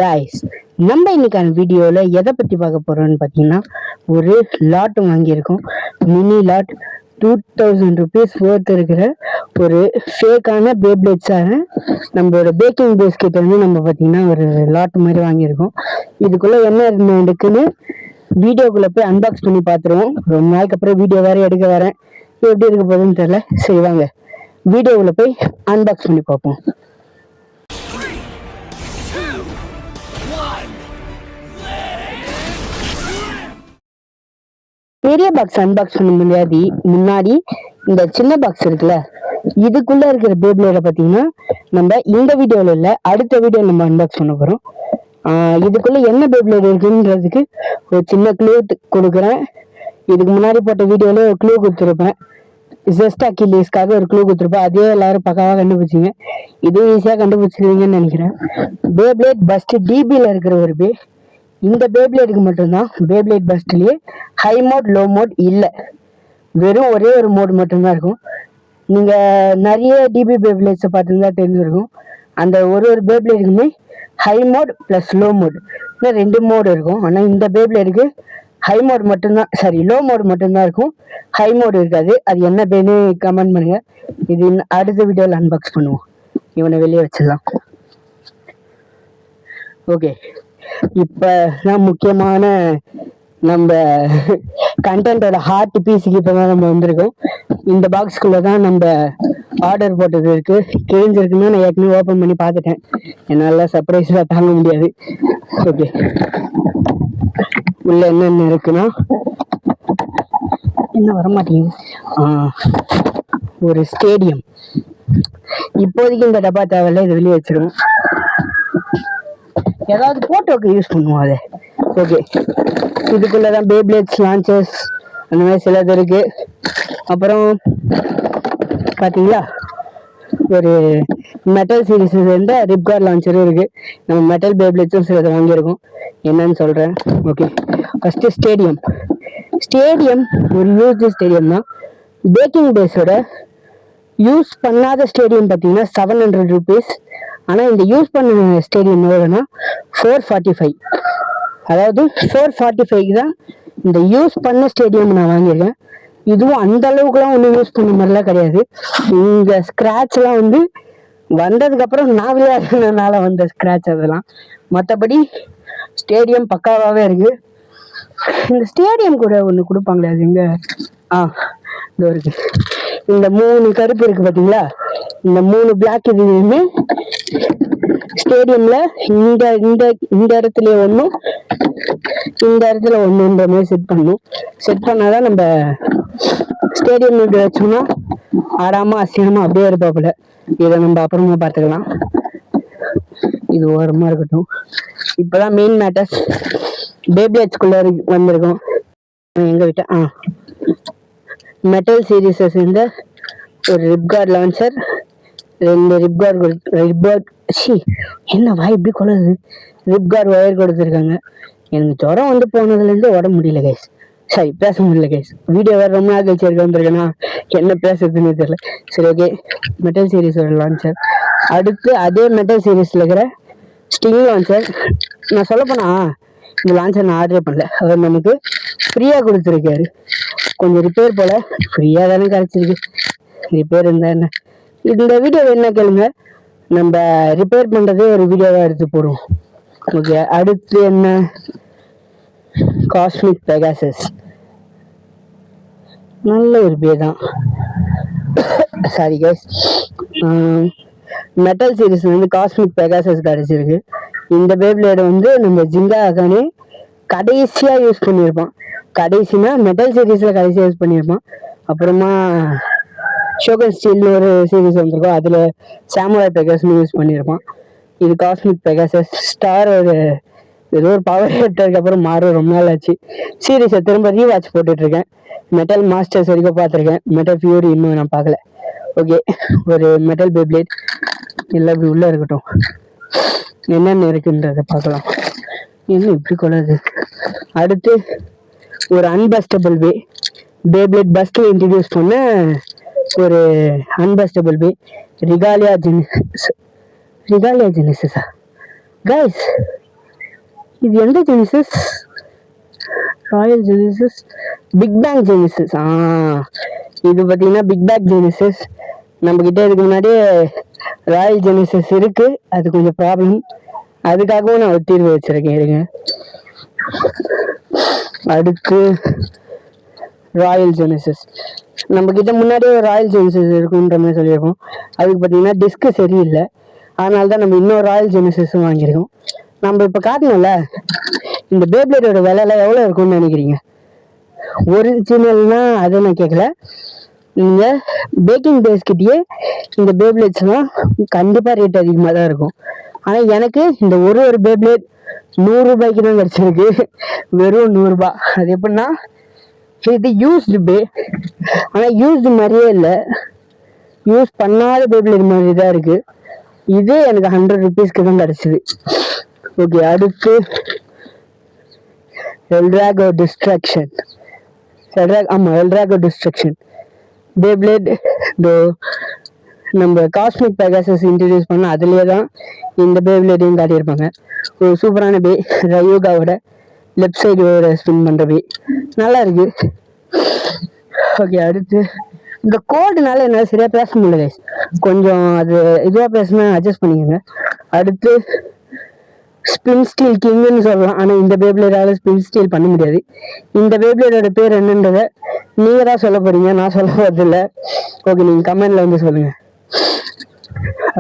Guys, நம்ம இன்னைக்கான வீடியோவில் எதை பற்றி பார்க்க போகிறோம்னு பார்த்தீங்கன்னா, ஒரு லாட் வாங்கியிருக்கோம். மினி லாட் 2000 rupees worth இருக்கிற ஒரு ஃபேக்கான பேப்ளேட்ஸான நம்மளோட பேக்கிங் பேஸ்கெட் வந்து நம்ம பார்த்தீங்கன்னா ஒரு லாட் மாதிரி வாங்கியிருக்கோம். இதுக்குள்ளே என்ன இருக்குன்னு வீடியோக்குள்ளே போய் அன்பாக்ஸ் பண்ணி பார்த்துருவோம். ரொம்ப நாளுக்கு அப்புறம் வீடியோ வேறு எடுக்க வரேன். எப்படி இருக்க போகுதுன்னு தெரியல. சரி வாங்க வீடியோவில் போய் அன்பாக்ஸ் பண்ணி பார்ப்போம். பெரிய பாக்ஸ் அன்பாக்ஸ் பண்ண முன்னாடி இந்த சின்ன பாக்ஸ் இருக்குல்ல, இதுக்குள்ள இருக்கிற பேப்ளேட பார்த்தீங்கன்னா நம்ம இந்த வீடியோவில் இல்லை, அடுத்த வீடியோ நம்ம அன்பாக்ஸ் பண்ண போகிறோம். இதுக்குள்ள என்ன பேப்ளேட் இருக்குன்றதுக்கு ஒரு சின்ன க்ளூ கொடுக்குறேன். இதுக்கு முன்னாடி போட்ட வீடியோவில் ஒரு க்ளூ கொடுத்துருப்பேன். ஜெஸ்ட் அக்கிலீஸ்க்காக ஒரு க்ளூ கொடுத்துருப்பேன். அதே எல்லாரும் பக்காவாக கண்டுபிடிச்சிங்க. இதுவும் ஈஸியாக கண்டுபிடிச்சிருவீங்கன்னு நினைக்கிறேன். பேப்ளேட் பஸ்ட் டிபியில் இருக்கிற ஒரு இந்த பேப்ளேட்டுக்கு மட்டும்தான் பேப்ளேட் பஸ்ட்லேயே ஹை மோட் லோ மோட் இல்லை, வெறும் ஒரே ஒரு மோட் மட்டும்தான் இருக்கும். நீங்கள் நிறைய டிபி பேப்ளேட்ஸை பார்த்துருந்தா தெரிஞ்சிருக்கும். அந்த ஒரு பேப்ளேட்டுக்குமே high mode plus low mode ரெண்டு மோடு இருக்கும். ஆனால் இந்த பேப்ளேட்டுக்கு ஹை மோட் மட்டும்தான், லோ மோட் மட்டும்தான் இருக்கும், ஹை மோட் இருக்காது. அது என்ன பேன்னு கமெண்ட் பண்ணுங்க. இது அடுத்த வீடியோவில் அன்பாக்ஸ் பண்ணுவோம். இவனை வெளியே வச்சிடலாம். ஓகே, இப்பதான் முக்கியமான நம்ம கண்டென்ட்டோட ஹார்ட் பீஸுக்கு இப்பதான் நம்ம வந்திருக்கோம். இந்த பாக்ஸ்குள்ளதான் நம்ம ஆர்டர் போட்டது இருக்கு. கிழிஞ்சிருக்குன்னா நான் ஏற்கனவே ஓப்பன் பண்ணி பார்த்துட்டேன். என்னால சர்ப்ரைஸா தாங்க முடியாது. ஓகே, உள்ள என்னென்ன இருக்குன்னா என்ன வரமாட்டேங்குது. ஒரு ஸ்டேடியம். இப்போதைக்கு இந்த டப்பா தேவையில்ல, இது வெளியே வச்சிருவோம். ஏதாவது போட்டோக்கு யூஸ் பண்ணுவோம் அதை. ஓகே, இதுக்குள்ளதான் பேப்ளேட்ஸ் லான்ச்சர்ஸ் அந்த மாதிரி சிலது இருக்கு. அப்புறம் பார்த்தீங்களா, ஒரு மெட்டல் சீரீஸ் இருந்த ரிப்கார்ட் லான்ச்சரும் இருக்கு. நம்ம மெட்டல் பேப்ளேட்ஸும் சிலதை வாங்கியிருக்கோம். என்னன்னு சொல்றேன். ஓகே, ஃபர்ஸ்ட் ஸ்டேடியம் ஒரு யூஸ்டு ஸ்டேடியம் தான். பேக்கிங் பேஸோட யூஸ் பண்ணாத ஸ்டேடியம் பார்த்தீங்கன்னா 700 rupees. ஆனால் இந்த யூஸ் பண்ண ஸ்டேடியம் எவ்வளோன்னா 445. அதாவது 445 தான் இந்த யூஸ் பண்ண ஸ்டேடியம் நான் வாங்கியிருக்கேன். இதுவும் அந்த அளவுக்குலாம் ஒன்றும் யூஸ் பண்ண மாதிரிலாம் கிடையாது. இந்த ஸ்க்ராட்ச்லாம் வந்து வந்ததுக்கப்புறம் நான் விளையாடுறதுனால வந்த ஸ்க்ராட்ச் அதெல்லாம். மற்றபடி ஸ்டேடியம் பக்காவாகவே இருக்கு. இந்த ஸ்டேடியம் கூட ஒன்று கொடுப்பாங்களே, அது எங்க இதோ இருக்கு. இந்த 3 கருப்பு இருக்கு பார்த்தீங்களா, இந்த 3 பிளாக் இதுவுமே ஸ்டேடியம்ல இந்த இந்த இந்த இடத்துல ஒன்றும் இந்த இடத்துல ஒன்றுன்ற மாதிரி செட் பண்ணாதான் நம்ம ஸ்டேடியம் இப்படி வச்சோம்னா ஆடாம அசிங்கமா அப்படியே இருப்பாப்புல. இதை நம்ம அப்புறமா பார்த்துக்கலாம். இது ஓரமா இருக்கட்டும். இப்பதான் மெயின் மேட்டர்ஸ் பேப்ளேட்ஸ்குள்ள வந்திருக்கோம். எங்க விட்ட மெட்டல் சீரீஸஸ் இந்த ஒரு ரிப்கார்ட் லான்ச்சர், 2 ரிப்கார்ட் என்ன வாய் இப்படி கொள்ளுது, ரிப்கார்ட் ஒயர் கொடுத்துருக்காங்க. எனக்கு ஜுரம் வந்து போனதுலேருந்து உடம்பு முடியல கைஸ். பேச முடியல கைஸ். வீடியோ வேறு ரொம்ப நாள் கழிச்சு இருக்க வந்திருக்கேன்னா என்ன பேசுறதுன்னு தெரியல. சரி, ஓகே, மெட்டல் சீரீஸோட லான்ச்சர். அடுத்து அதே மெட்டல் சீரீஸில் இருக்கிற ஸ்டிங் லான்ச்சர். நான் சொல்ல போனா இந்த லான்ச்சர் நான் ஆர்டர் பண்ணல, அவர் நமக்கு ஃப்ரீயாக கொடுத்துருக்காரு. கொஞ்சம் ரிப்பேர் போல ஃப்ரீயாக தானே கிடச்சிருக்கு. ரிப்பேர் இருந்தா என்ன. இந்த வீடியோ என்ன கேளுங்க, நம்ம ரிப்பேர் பண்ணுறதே ஒரு வீடியோவாக எடுத்து போடுவோம். ஓகே, அடுத்து என்ன, காஸ்மிக் பெகாசஸ். நல்ல ஒரு பேர் தான். சாரி கைஸ், மெட்டல் சீரீஸ் வந்து காஸ்மிக் பெகாசஸ் கிடச்சிருக்கு. இந்த பேப்ளேடு வந்து நம்ம ஜிங்கா அகானே கடைசியாக யூஸ் பண்ணியிருப்பான். கடைசினா மெட்டல் சீரீஸில் கடைசியாக யூஸ் பண்ணியிருப்பான். அப்புறமா ஷோகன் ஸ்டீல்னு ஒரு சீரீஸ் வந்திருக்கும், அதில் சாமுராய் பெகாஸ்னு யூஸ் பண்ணியிருப்பான். இது காஸ்மிக் பெகாசஸ் ஸ்டார். ஒரு ஏதோ ஒரு பவர் ஹெட்டருக்கு அப்புறம் மாறும், ரொம்ப நாள் ஆச்சு. சீரீஸை திரும்ப ரீவாட்ச் போட்டுட்ருக்கேன். மெட்டல் மாஸ்டர்ஸ் வரைக்கும் பார்த்துருக்கேன், மெட்டல் ஃபியூரி இன்னும் நான் பார்க்கல. ஓகே, ஒரு மெட்டல் பேப்ளேட் எல்லாம் இப்படி உள்ளே இருக்கட்டும். என்னென்ன இருக்குன்றதை பார்க்கலாம். என்ன இப்படி கொள்ளாது. அடுத்து ஒரு அன்பஸ்டபிள் பேப்ளேட் பஸ்ட்ல இன்ட்ரடியூஸ் பண்ண ஒரு அன்பஸ்டபிள் ரிகாலியா ஜெனிசிஸா கைஸ். இது எந்த genesis? Royal genesis, big bang genesis. இது பார்த்தீங்கன்னா பிக் பேங் ஜெனிசிஸ். நம்ம கிட்ட இதுக்கு முன்னாடியே ராயல் ஜெனிசிஸ் இருக்கு, அது கொஞ்சம் ப்ராப்ளம். அதுக்காகவும் நான் ஒரு தீர்வு வச்சிருக்கேன் இருங்க. அடுத்து ராயல் ஜெனிசிஸ். நம்ம கிட்ட முன்னாடியே ஒரு ராயல் ஜெனிசிஸ் இருக்குன்ற மாதிரி சொல்லியிருக்கோம். அதுக்கு பார்த்தீங்கன்னா டிஸ்க்கு சரியில்லை, அதனால தான் நம்ம இன்னொரு ராயல் ஜெனிசிஸும் வாங்கியிருக்கோம். நம்ம இப்போ காட்டணும்ல, இந்த பேப்ளேடோட விலைலாம் எவ்வளோ இருக்கும்னு நினைக்கிறீங்க? ஒரிஜினல்னா அதை நான் கேட்கல, நீங்கள் பேக்கிங் பேஸ்கிட்டயே இந்த பேப்ளேட்ஸ்லாம் கண்டிப்பாக ரேட் அதிகமாக தான் இருக்கும். ஆனால் எனக்கு இந்த ஒரு பேப்ளேட் 100 ரூபாய்க்கு தான் கிடச்சிருக்கு, வெறும் 100 ரூபாய். அது எப்படின்னா, இது யூஸ்டு ஆனால் யூஸ்டு மாதிரியே இல்லை, யூஸ் பண்ணாத பேப்ளேட் மாதிரி தான் இருக்கு. இது எனக்கு 100 ருபீஸ்க்கு தான் கிடச்சிது. ஓகே, அடுத்து L Drago destruction. L Drago destruction Beyblade. நம்ம காஸ்மிக் பெகாசஸ் இன்ட்ரடியூஸ் பண்ண அதுலேயே தான் இந்த பேப்ளேட்டையும் காட்டியிருப்பாங்க. ஒரு சூப்பரான ரயோகாவோட லெஃப்ட் சைடு ஸ்பின் பண்ணுற நல்லா இருக்கு. ஓகே, அடுத்து இந்த கோல்டுனால என்னால் சரியாக பேச முடியல, கொஞ்சம் அது இதுவாக பேசினா அட்ஜஸ்ட் பண்ணிக்கோங்க. அடுத்து ஸ்பின் ஸ்டீல் கிங்னு சொல்லலாம், ஆனால் இந்த பேப்ளேடால ஸ்பின் ஸ்டீல் பண்ண முடியாது. இந்த பேப்ளேடோட பேர் என்னன்றதை நீங்கள் தான் சொல்ல போறீங்க, நான் சொல்ல போறதில்ல. ஓகே, நீங்கள் கமெண்ட்ல வந்து சொல்லுங்க.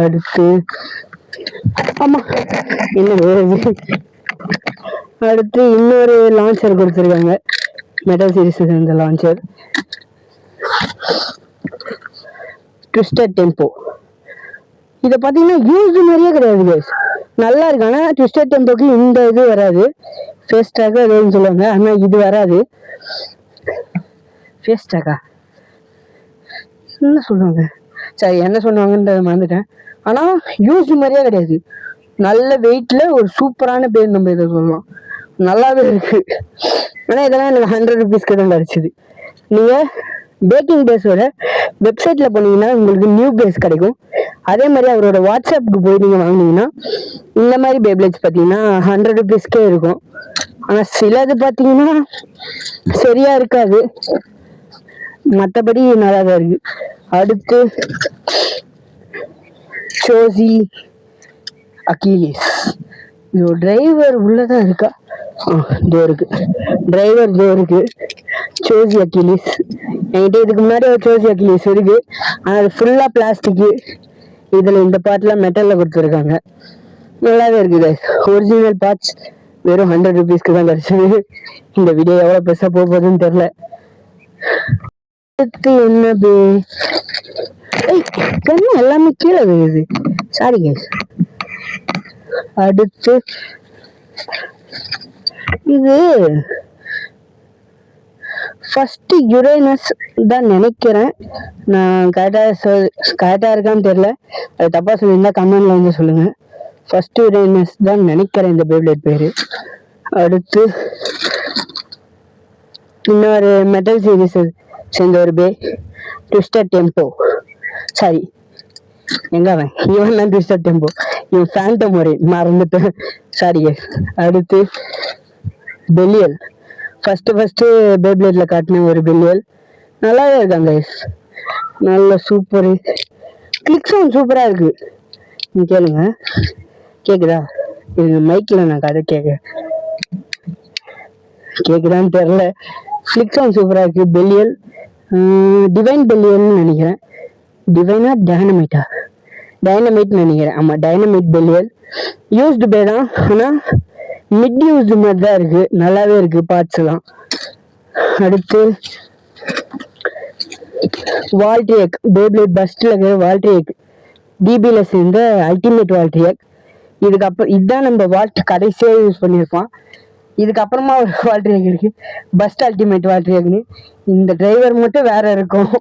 அடுத்து ஆமாம் என்ன வேறு, அடுத்து இன்னொரு லான்ச்சர் கொடுத்துருக்காங்க, மெட்டல் சீரிஸ் இந்த லான்ச்சர் ட்விஸ்டட் டெம்போ. இதை பார்த்தீங்கன்னா யூஸ்டு மாதிரியே கிடையாது கைஸ், நல்லா இருக்கு. ஆனால் ட்விஸ்டட் டெம்போக்கு இந்த இது வராது, ஃபேஸ் ட்ராக் அதுன்னு சொல்லுவாங்க, ஆனால் இது வராது. ஃபேஸ் ட்ராக்கா என்ன சொல்லுவாங்க, சரி என்ன சொல்லுவாங்கன்றத மறந்துட்டேன். ஆனால் யூஸ்டு மாதிரியே கிடையாது, நல்ல வெயிட்ல ஒரு சூப்பரான பேர் நம்ம இதை சொல்லலாம், நல்லாவே இருக்கு. ஆனால் இதெல்லாம் எனக்கு 100 ருபீஸ்க்கு தான் கிடச்சிது. நீங்கள் பேக்கிங் பேஸோட வெப்சைட்டில் போனீங்கன்னா உங்களுக்கு நியூ பேஸ் கிடைக்கும். அதே மாதிரி அவரோட வாட்ஸ்அப்புக்கு போய் நீங்கள் வாங்கினீங்கன்னா இந்த மாதிரி பேப்ளேட்ஸ் பார்த்தீங்கன்னா 100 ருபீஸ்க்கே இருக்கும். ஆனால் சிலது பார்த்தீங்கன்னா சரியா இருக்காது, மற்றபடி நல்லா தான் இருக்கு. அடுத்து சோசி அகிலிஸ். இது டிரைவர் உள்ளதான் இருக்கா? இதோ இருக்கு டிரைவர், இதோ இருக்கு சோசி அகிலிஸ். என்கிட்ட இதுக்கு முன்னாடி ஒரு சோசி அகிலிஸ் இருக்கு, ஆனால் அது ஃபுல்லாக பிளாஸ்டிக்கு. இதில் இந்த பார்ட்லாம் மெட்டலில் கொடுத்துருக்காங்க, நல்லாவே இருக்குது. ஒரிஜினல் பார்ட்ஸ் வெறும் 100 ருபீஸ்க்கு தான் கிடச்சிது. இந்த வீடியோ எவ்வளோ பெருசாக போக போகுதுன்னு தெரில. அடுத்து என்னது, கண்ணு எல்லாமே கீழே விழுது, சாரி கைஸ். அடுத்து இது ஃபர்ஸ்ட் யுரேனஸ் தான் நினைக்கிறேன், நான் கரெக்டாக இருக்கான்னு தெரியல, அது தப்பாக சொல்லியிருந்தா கமெண்ட்ல வந்து சொல்லுங்க. ஃபர்ஸ்ட் யுரேனஸ் தான் நினைக்கிறேன் இந்த பேப்ளேட் பேரு. அடுத்து இன்னொரு மெட்டல் சீரிஸ் சேர்ந்த ஒரு ட்விஸ்டட் டெம்போ. சாரி, எங்க அவன், இவன் தான் ட்விஸ்டட் டெம்போ, இவன் ஃபேண்டம் ஒரே மறந்துட்டேன், சாரி. அடுத்து பெல்லியல். ஃபர்ஸ்ட் பேப்ளேட்ல காட்டின ஒரு பெல்லியல், நல்லாவே இருக்காங்க, நல்ல சூப்பரு. கிளிக் சவுண்ட் சூப்பரா இருக்கு, நீ கேளுங்க. கேக்குதா? இது மைக்ல நான் கதை கேக்குதான்னு தெரியல. கிளிக் சவுண்ட் சூப்பரா இருக்கு. பெல்லியல் டிவைன் பெல்லியல்னு நினைக்கிறேன், டிவைனா டைனமைட் நினைக்கிறேன். ஆமா, டைனமைட் பெல்லியல். யூஸ்டு பே தான், ஆனா மிட் யூஸ்டு மாதிரி தான் இருக்கு, நல்லாவே இருக்கு பார்ட்ஸ் எல்லாம். அடுத்து வால்ட்ரியக் பேப்ளேட் பஸ்ட்ல இருக்கிற வால்ட்ரியக், டிபில சேர்ந்த அல்டிமேட் வால்ட்ரியக். இதுக்கப்புறம் இதுதான் நம்ம கடைசியாக யூஸ் பண்ணியிருப்போம். இதுக்கப்புறமா ஒரு வால்ட்ரியக் இருக்கு, பஸ்ட் அல்டிமேட் வால்ட்ரியக்னு. இந்த டிரைவர் மட்டும் வேற இருக்கும்,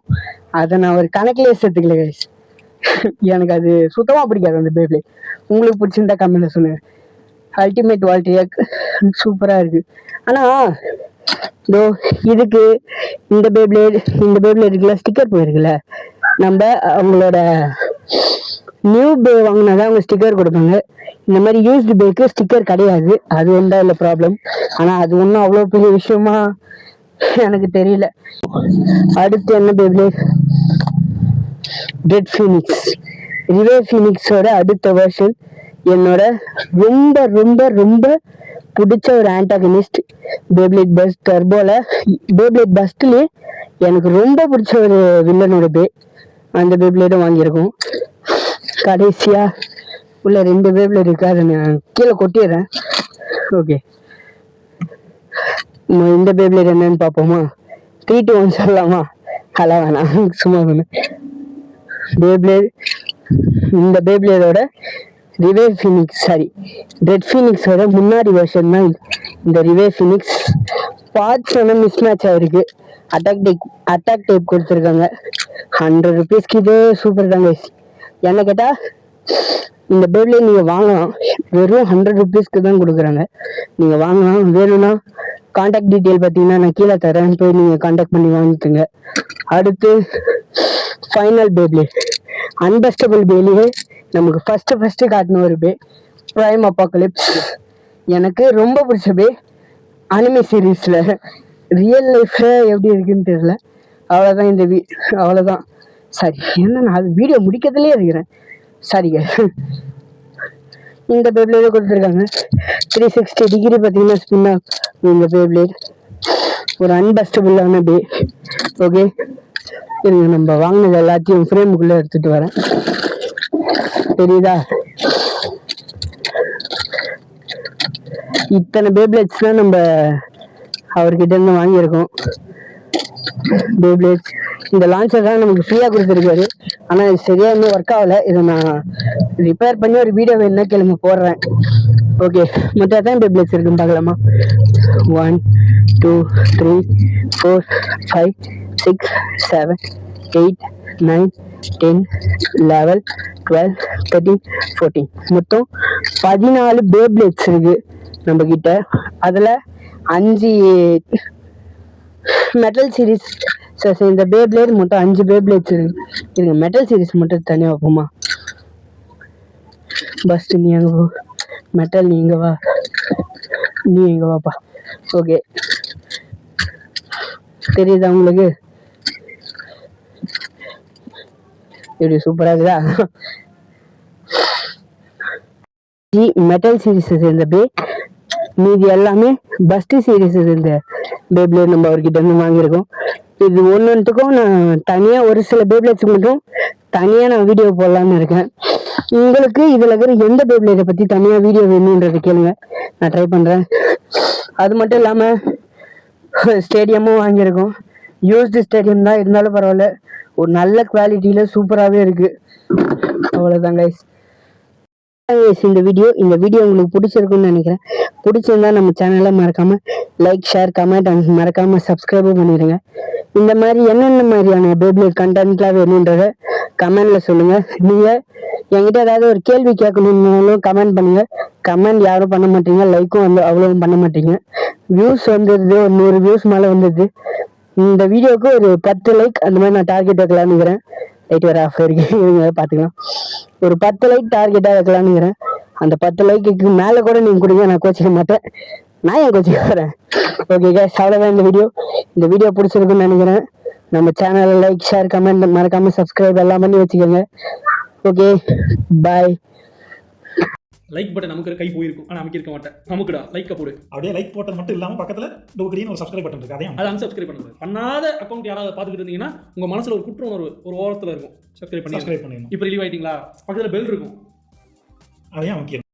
அதை நான் ஒரு கணக்கிலே சேர்த்துக்கல கைஸ். எனக்கு அது சுத்தமாக பிடிக்காது அந்த பேப்ளேட். உங்களுக்கு பிடிச்சிருந்தா கமெண்ட்ல சொல்லுங்க. அல்டிமேட் வால்ட்ரியக் சூப்பராக இருக்கு. ஆனால் இதோ இதுக்கு இந்த பேப்ளேட்டுக்குள்ள ஸ்டிக்கர் போயிருக்குல்ல, நம்ம அவங்களோட நியூ பே வாங்கினா தான் அவங்க ஸ்டிக்கர் கொடுப்பாங்க. இந்த மாதிரி யூஸ்டு பேக்கு ஸ்டிக்கர் கிடையாது. அது ஒன்றா இல்லை ப்ராப்ளம். ஆனால் அது ஒன்றும் அவ்வளோ பெரிய விஷயமா எனக்கு தெரியல. அடுத்து என்ன பேப்ளேட்? Red Phoenix. ரிவே ஃபீனிக்ஸோட அடுத்த வெர்ஷன். என்னோட ரொம்ப ரொம்ப ரொம்ப பிடிச்ச ஒரு ஆன்டாகனிஸ்ட். பேப்ளேட் பஸ்ட் டர்போல பேப்ளேட் பஸ்ட்லேயே எனக்கு ரொம்ப பிடிச்ச ஒரு வில்லனோட அந்த பேப்ளேடும் வாங்கியிருக்கோம். கடைசியா உள்ள 2 பேப்ளேட் இருக்கு, அதை நான் கீழே கொட்டிடுறேன். ஓகே, இந்த பேப்ளேட் என்னன்னு பார்ப்போமா? 3, 2, 1 சொல்லலாமா? அதெல்லாம் வேணாம், சும்மா சொன்னேன். பேப்ளேட், இந்த பேப்ளேடோட ரிவே ஃபீனிக்ஸ், சாரி ரெட் ஃபீனிக்ஸோட முன்னாடி வெர்ஷன் தான் இந்த ரிவே ஃபீனிக்ஸ். பார்ட்ஸ் வேணால் மிஸ் மேட்ச் ஆகிருக்கு. அட்டாக் டைப் கொடுத்துருக்காங்க. 100 rupeesக்கு இது சூப்பர் தாங்க. என்ன கேட்டால் இந்த பேப்ளேட் நீங்கள் வாங்கலாம், வெறும் 100 rupeesக்கு தான் கொடுக்குறாங்க. நீங்கள் வாங்கலாம். வேணும்னா கான்டாக்ட் டீட்டெயில் பார்த்தீங்கன்னா நான் கீழே தரேன், போய் நீங்கள் கான்டாக்ட் பண்ணி வாங்கிக்கோங்க. அடுத்து ஃபைனல் பேப்ளேட், அன்பஸ்டபிள் பேலியே நமக்கு ஃபஸ்ட்டு காட்டின ஒரு ப்ரைம் அப்பாகலிப்ஸ். எனக்கு ரொம்ப பிடிச்ச அனிமே சீரீஸில். ரியல் லைஃப்பில் எப்படி இருக்குன்னு தெரியல. அவ்வளோதான் அவ்வளோதான். சரி, என்ன நான் அது வீடியோ முடிக்கிறதுலே இருக்கிறேன். சரிங்க. இந்த பேப்ளேட் கொடுத்துருக்காங்க. 360 டிகிரி பார்த்தீங்கன்னா ஸ்பின்னா இந்த பேப்ளேட் ஒரு அன்பஸ்டபுளான ஓகே, இருங்க நம்ம வாங்கினது எல்லாத்தையும் ஃப்ரேமுக்குள்ளே எடுத்துகிட்டு வரேன். தெரியுதா? இத்தனை பேப்ளேட்ஸ்லாம் நம்ம அவர்கிட்ட இருந்து வாங்கியிருக்கோம். பேப்ளேட்ஸ் இந்த லான்ச்சர் தான் நமக்கு ஃப்ரீயாக கொடுத்துருக்காரு. ஆனால் இது சரியாக இன்னும் ஒர்க் ஆகலை. இதை நான் ரிப்பேர் பண்ணி ஒரு வீடியோ வேணும்னா கிளம்பி போடுறேன். ஓகே, மொத்தம் எத்தனை பேப்ளேட்ஸ் இருக்குன்னு பார்க்கலாமா? 1, 2, 3, 4, 5, 6, 7, 8, 9, 10, 11, 12, 13, 14, மொத்தம் 14 பேப்ளேட்ஸ் இருக்கு நம்ம கிட்ட. அதில் 5 மெட்டல் சீரீஸ். இந்த பேப்ளேட் மொத்தம் 5 பேப்ளேட்ஸ் இருக்கு. மெட்டல் சீரீஸ் மட்டும் தனியாக வைப்போமா? பஸ்ட் நீ எங்கே போ, மெட்டல் நீ எங்கே வா, நீ எங்கே வாப்பா. ஓகே, தெரியுதா உங்களுக்கு? எப்படி சூப்பராக இருக்குதா? மெட்டல் சீரீஸ் இந்த மீதி எல்லாமே பஸ்ட் சீரீஸ் இந்த பேப்ளேட் நம்ம அவர்கிட்ட இருந்து வாங்கியிருக்கோம். இது ஒன்றுத்துக்கும் நான் தனியாக ஒரு சில பேப்ளேட்ஸுக்கு மட்டும் தனியாக நான் வீடியோ போடலான்னு இருக்கேன். உங்களுக்கு இதில் இருக்கிற எந்த பேப்ளேட்டை பற்றி தனியாக வீடியோ வேணுன்றதை கேளுங்க, நான் ட்ரை பண்ணுறேன். அது மட்டும் இல்லாமல் ஸ்டேடியமும் வாங்கியிருக்கோம். யூஸ்டு ஸ்டேடியம் தான், இருந்தாலும் பரவாயில்ல, ஒரு நல்ல குவாலிட்டியில் சூப்பராகவே இருக்குது. அவ்வளோதான் கைஸ். இந்த வீடியோ உங்களுக்கு பிடிச்சிருக்குன்னு நினைக்கிறேன். பிடிச்சிருந்தா நம்ம சேனலை மறக்காம லைக், ஷேர், கமெண்ட் அண்ட் மறக்காம சப்ஸ்கிரைபும் பண்ணிடுங்க. இந்த மாதிரி என்னென்ன மாதிரியான பேப்ளேட் கண்டென்ட்லாம் வேணுன்றத கமெண்ட்ல சொல்லுங்க. நீங்க என்கிட்ட ஏதாவது ஒரு கேள்வி கேட்கணும்னாலும் கமெண்ட் பண்ணுங்க. கமெண்ட் யாரும் பண்ண மாட்டீங்க, லைக்கும் வந்து அவ்வளவும் பண்ண மாட்டீங்க. வியூஸ் வந்துடுது, ஒரு 100 வியூஸ் மேலே வந்துடுது. இந்த வீடியோவுக்கு ஒரு 10 லைக் அந்த மாதிரி நான் டார்கெட் வைக்கலான்னு இருக்கிறேன். லைட் வேறு ஆஃப் ஆகிருக்கு, பார்த்துக்கலாம். ஒரு 10 லைக் டார்கெட்டாக வைக்கலான்னுங்கிறேன். அந்த 10 லைக்குக்கு மேலே கூட நீங்கள் கொடுங்க, நான் கோச்சிக்க மாட்டேன். நான் ஏன் கோச்சிக்க வரேன்? ஓகே கேஸ், அவ்வளோதான் இந்த வீடியோ பிடிச்சிருக்குன்னு நினைக்கிறேன். நம்ம சேனலை லைக், ஷேர், கமெண்ட் மறக்காமல் சப்ஸ்கிரைப் எல்லாம் பண்ணி வச்சுக்கோங்க. ஓகே, பாய். லைக் பட்டன் நமக்கு கை போயிருக்கும், ஆனால் அமைக்க இருக்க மாட்டேன். நமக்குடா லைக்கை போடு. அப்படியே லைக் போட்டது மட்டும் இல்லாமல் பக்கத்தில் டோக்ரின்னு ஒரு சப்ஸ்கிரைப் பட்டன் இருக்கு, அதையும் அதை அன்சப்ஸ்கிரைப் பண்ணுங்க. பண்ணாத அக்கௌண்ட் யாராவது பார்த்துக்கிட்டு இருந்தீங்கன்னா உங்கள் மனசில் ஒரு குற்ற உணர்வு ஒரு ஓரத்தில் இருக்கும். சப்ஸ்கிரைப் பண்ணிடணும். இப்போ ரிலீவ் ஆகிட்டீங்களா? பக்கத்தில் பெல் இருக்கும், அதையும் அமைக்கணும்.